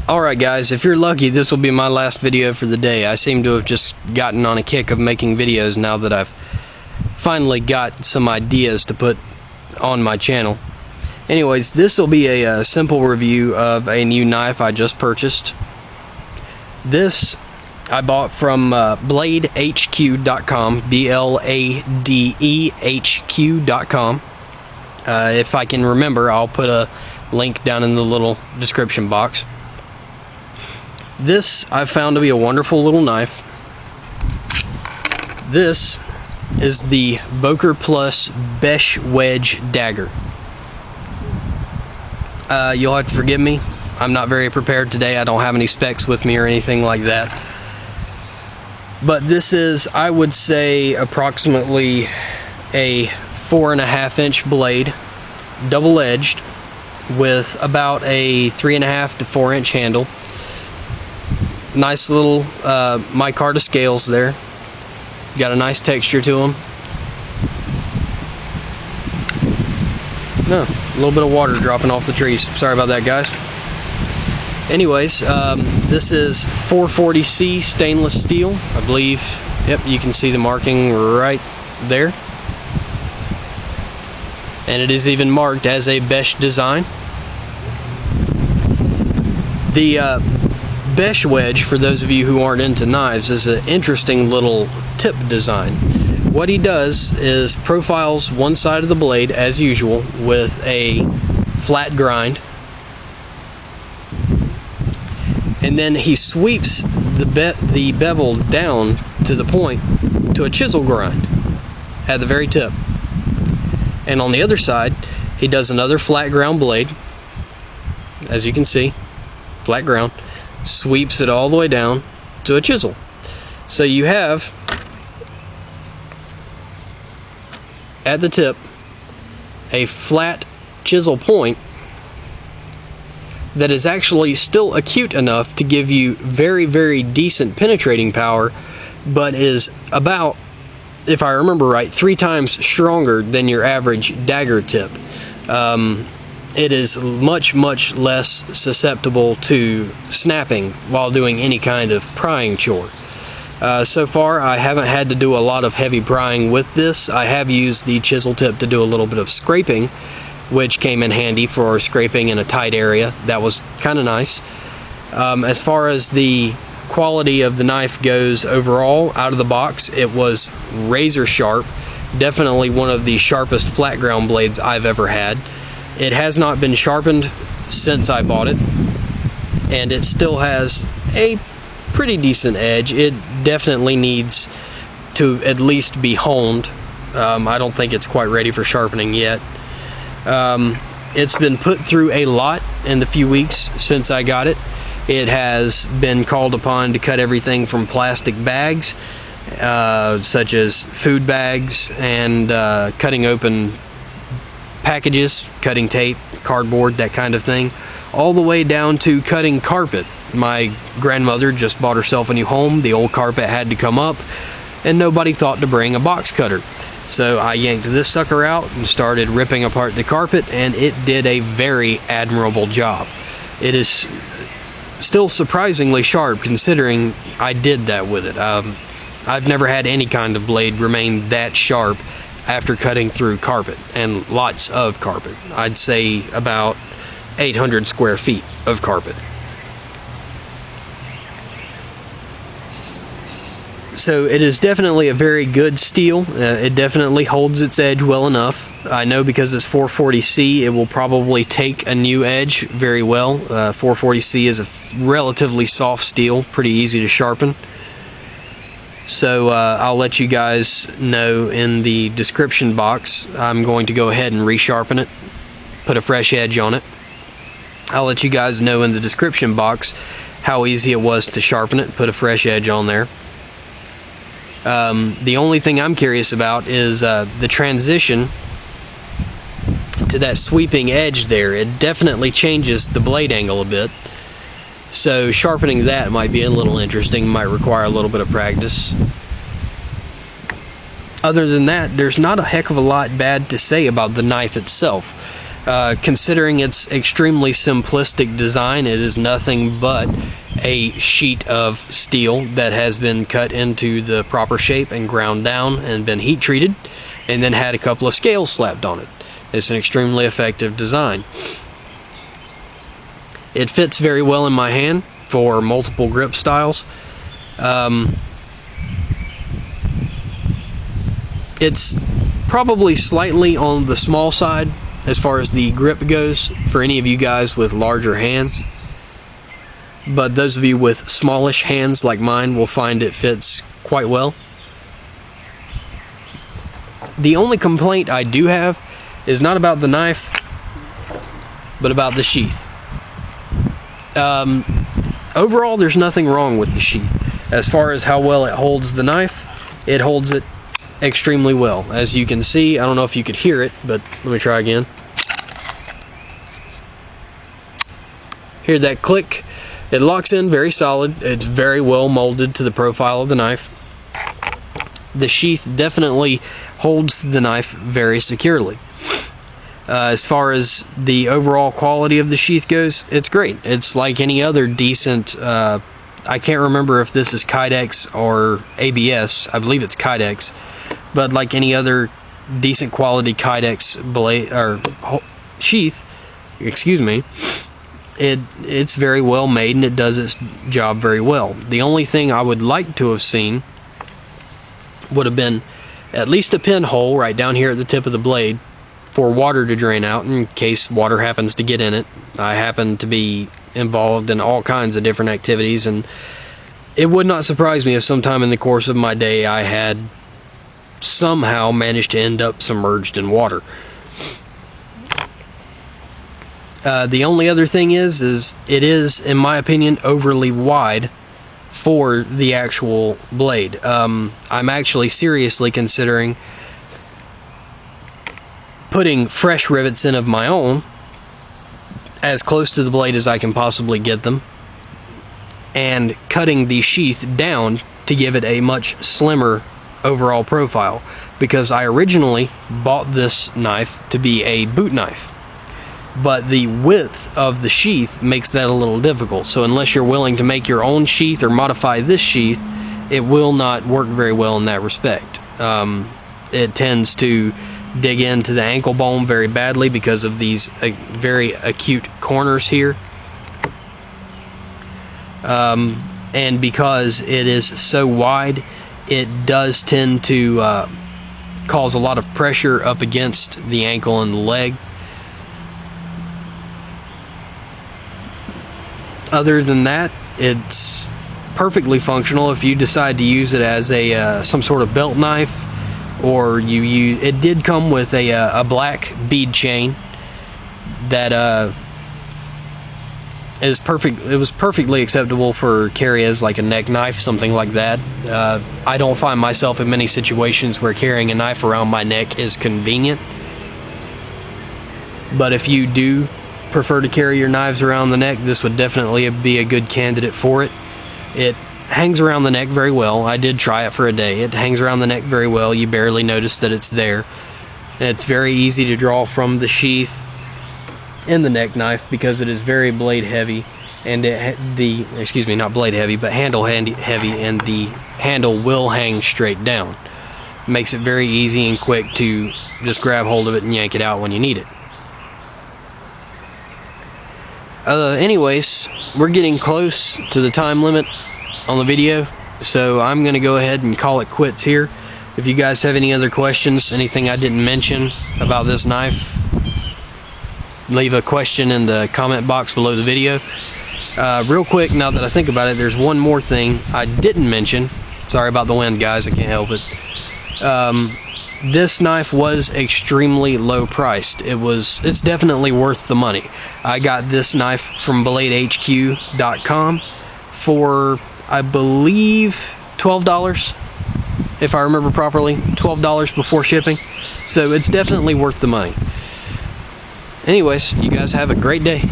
Alright guys, if you're lucky, this will be my last video for the day. I seem to have just gotten on a kick of making videos now that I've finally got some ideas to put on my channel. Anyways, this will be a simple review of a new knife I just purchased. This I bought from bladehq.com, BLADEHQ.com. If I can remember, I'll put a link down in the little description box. This I've found to be a wonderful little knife. This is the Boker Plus Besh Wedge Dagger. You'll have to forgive me. I'm not very prepared today. I don't have any specs with me or anything like that. But this is, I would say, approximately a 4.5 inch blade, double-edged, with about a 3.5 to 4 inch handle. Nice little micarta scales there. Got a nice texture to them. No, a little bit of water dropping off the trees. Sorry about that, guys. Anyways, this is 440C stainless steel, I believe. Yep, you can see the marking right there. And it is even marked as a Besh design. The Besh Wedge, for those of you who aren't into knives, is an interesting little tip design. What he does is profiles one side of the blade as usual with a flat grind, and then he sweeps the bevel down to the point to a chisel grind at the very tip. And on the other side, he does another flat ground blade, as you can see, flat ground, sweeps it all the way down to a chisel. So you have at the tip a flat chisel point that is actually still acute enough to give you very, very decent penetrating power, but is about, if I remember right, 3 times stronger than your average dagger tip. It is much, much less susceptible to snapping while doing any kind of prying chore. So far, I haven't had to do a lot of heavy prying with this. I have used the chisel tip to do a little bit of scraping, which came in handy for scraping in a tight area. That was kind of nice. As far as the quality of the knife goes overall, out of the box, it was razor sharp. Definitely one of the sharpest flat ground blades I've ever had. It has not been sharpened since I bought it, and it still has a pretty decent edge. It definitely needs to at least be honed. I don't think it's quite ready for sharpening yet. It's been put through a lot in the few weeks since I got it. It has been called upon to cut everything from plastic bags, such as food bags, and cutting open packages, cutting tape, cardboard, that kind of thing, all the way down to cutting carpet. My grandmother just bought herself a new home. The old carpet had to come up, and nobody thought to bring a box cutter. So I yanked this sucker out and started ripping apart the carpet, and it did a very admirable job. It is still surprisingly sharp considering I did that with it. I've never had any kind of blade remain that sharp after cutting through carpet, and lots of carpet. I'd say about 800 square feet of carpet. So it is definitely a very good steel. It definitely holds its edge well enough. I know because it's 440C, it will probably take a new edge very well. 440C is a relatively soft steel, pretty easy to sharpen. So I'll let you guys know in the description box. I'm going to go ahead and resharpen it, put a fresh edge on it. I'll let you guys know in the description box how easy it was to sharpen it, put a fresh edge on there. The only thing I'm curious about is the transition to that sweeping edge there. It definitely changes the blade angle a bit. So sharpening that might be a little interesting, might require a little bit of practice. Other than that, there's not a heck of a lot bad to say about the knife itself. Considering its extremely simplistic design, it is nothing but a sheet of steel that has been cut into the proper shape and ground down and been heat treated, and then had a couple of scales slapped on it. It's an extremely effective design. It fits very well in my hand for multiple grip styles. It's probably slightly on the small side as far as the grip goes for any of you guys with larger hands, but those of you with smallish hands like mine will find it fits quite well. The only complaint I do have is not about the knife, but about the sheath. Overall, there's nothing wrong with the sheath. As far as how well it holds the knife, it holds it extremely well. As you can see, I don't know if you could hear it, but let me try again. Hear that click? It locks in very solid. It's very well molded to the profile of the knife. The sheath definitely holds the knife very securely. As far as the overall quality of the sheath goes, it's great. It's like any other decent, I can't remember if this is Kydex or ABS. I believe it's Kydex. But like any other decent quality Kydex blade or sheath, excuse me, it's very well made and it does its job very well. The only thing I would like to have seen would have been at least a pinhole right down here at the tip of the blade for water to drain out in case water happens to get in it. I happen to be involved in all kinds of different activities, and it would not surprise me if sometime in the course of my day I had somehow managed to end up submerged in water. The only other thing is it is, in my opinion, overly wide for the actual blade. I'm actually seriously considering putting fresh rivets in of my own as close to the blade as I can possibly get them, and cutting the sheath down to give it a much slimmer overall profile, because I originally bought this knife to be a boot knife, but the width of the sheath makes that a little difficult. So unless you're willing to make your own sheath or modify this sheath, it will not work very well in that respect. It tends to dig into the ankle bone very badly because of these very acute corners here, and because it is so wide, it does tend to cause a lot of pressure up against the ankle and the leg. Other than that, it's perfectly functional if you decide to use it as a some sort of belt knife, or it did come with a black bead chain that is perfect. It was perfectly acceptable for carry as like a neck knife, something like that. I don't find myself in many situations where carrying a knife around my neck is convenient, but if you do prefer to carry your knives around the neck, this would definitely be a good candidate for it. It hangs around the neck very well. I did try it for a day. It hangs around the neck very well. You barely notice that it's there. It's very easy to draw from the sheath in the neck knife because it is very blade heavy, and not blade heavy, but handle heavy, and the handle will hang straight down. Makes it very easy and quick to just grab hold of it and yank it out when you need it. Anyways, we're getting close to the time limit on the video, so I'm going to go ahead and call it quits here. If you guys have any other questions, anything I didn't mention about this knife, leave a question in the comment box below the video. Real quick, now that I think about it, there's one more thing I didn't mention. Sorry about the wind, guys, I can't help it. This knife was extremely low priced. It's definitely worth the money. I got this knife from BladeHQ.com for, I believe, $12, if I remember properly. $12 before shipping. So it's definitely worth the money. Anyways, you guys have a great day.